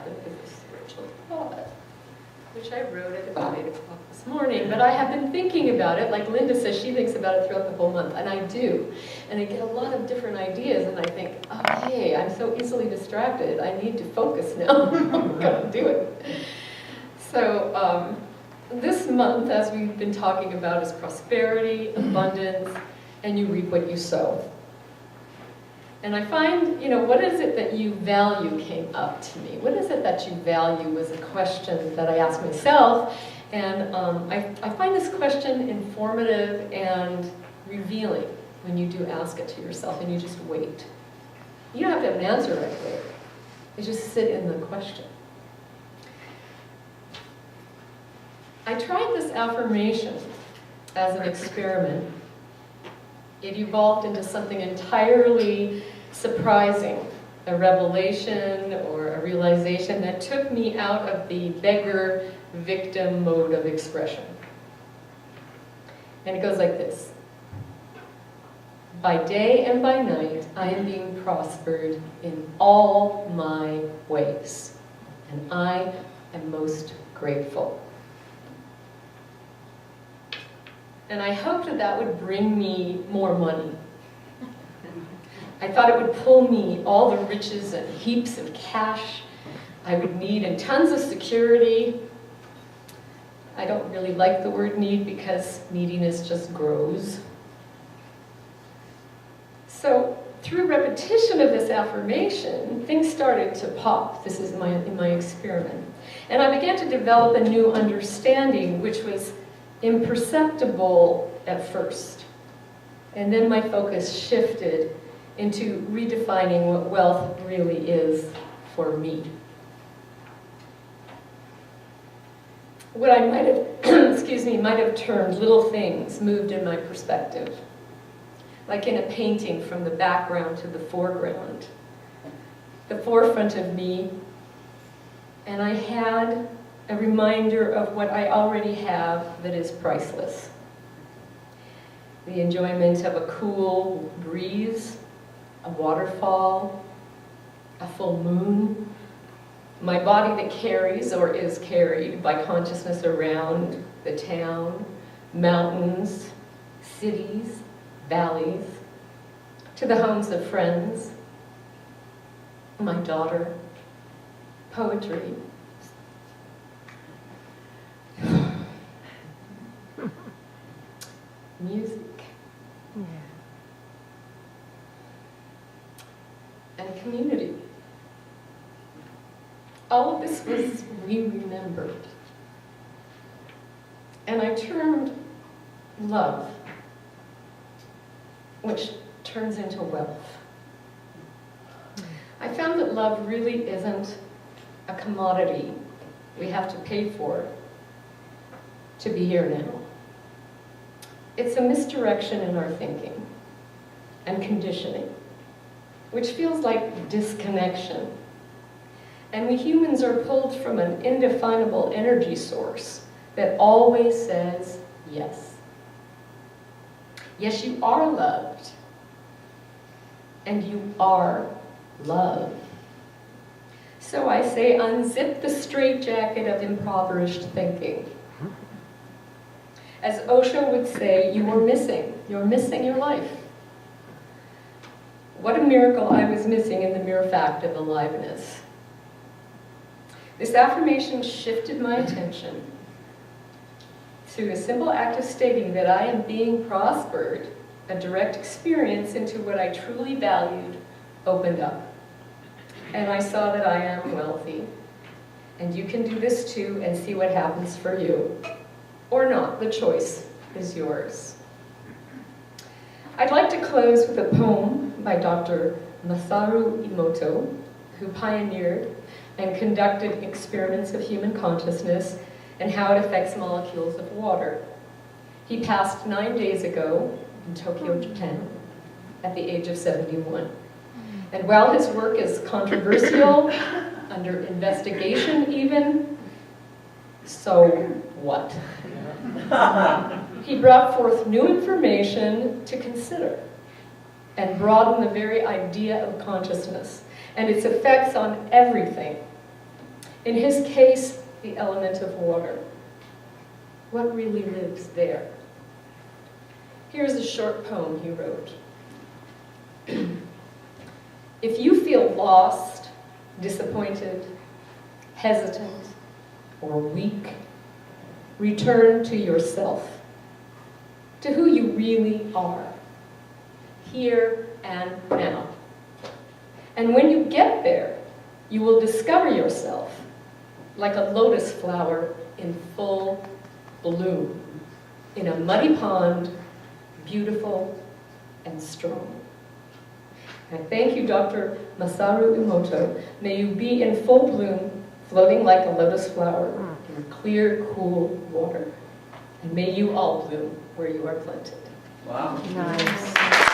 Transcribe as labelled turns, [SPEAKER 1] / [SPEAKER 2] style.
[SPEAKER 1] happen is a spiritual thought, which I wrote at about 8 o'clock this morning. But I have been thinking about it, like Linda says, she thinks about it throughout the whole month, and I do. And I get a lot of different ideas, and I think, oh, hey, I'm so easily distracted. I need to focus now. I'm going to do it. So this month, as we've been talking about, is prosperity, abundance, and you reap what you sow. And I find, what is it that you value came up to me. What is it that you value was a question that I asked myself. And I find this question informative and revealing when you do ask it to yourself and you just wait. You don't have to have an answer right away. You just sit in the question. I tried this affirmation as an experiment. It evolved into something entirely surprising, a revelation or a realization that took me out of the beggar-victim mode of expression. And it goes like this. By day and by night, I am being prospered in all my ways, and I am most grateful. And I hoped that that would bring me more money. I thought it would pull me all the riches and heaps of cash I would need and tons of security. I don't really like the word need because neediness just grows. So through repetition of this affirmation, things started to pop. This is in my experiment. And I began to develop a new understanding, which was imperceptible at first. And then my focus shifted into redefining what wealth really is for me. What I might have, might have termed little things moved in my perspective. Like in a painting, from the background to the foreground. The forefront of me, and I had a reminder of what I already have that is priceless. The enjoyment of a cool breeze, a waterfall, a full moon, my body that carries or is carried by consciousness around the town, mountains, cities, valleys, to the homes of friends, my daughter, poetry, music, and community. All of this was remembered. And I termed love, which turns into wealth. I found that love really isn't a commodity we have to pay for to be here now. It's a misdirection in our thinking and conditioning, which feels like disconnection. And we humans are pulled from an indefinable energy source that always says yes. Yes, you are loved, and you are love. So I say, unzip the straitjacket of impoverished thinking. As Osho would say, you are missing. You're missing your life. What a miracle I was missing in the mere fact of aliveness. This affirmation shifted my attention to a simple act of stating that I am being prospered. A direct experience into what I truly valued opened up. And I saw that I am wealthy. And you can do this too and see what happens for you. Or not, the choice is yours. I'd like to close with a poem by Dr. Masaru Emoto, who pioneered and conducted experiments of human consciousness and how it affects molecules of water. He passed 9 days ago in Tokyo, Japan, at the age of 71. And while his work is controversial, under investigation even, so what? He brought forth new information to consider and broaden the very idea of consciousness and its effects on everything. In his case, the element of water. What really lives there? Here's a short poem he wrote. If you feel lost, disappointed, hesitant, or weak, return to yourself, to who you really are, here and now. And when you get there, you will discover yourself like a lotus flower in full bloom, in a muddy pond, beautiful and strong. I thank you, Dr. Masaru Emoto. May you be in full bloom, floating like a lotus flower in clear, cool water. And may you all bloom where you are planted.
[SPEAKER 2] Wow.
[SPEAKER 3] Nice.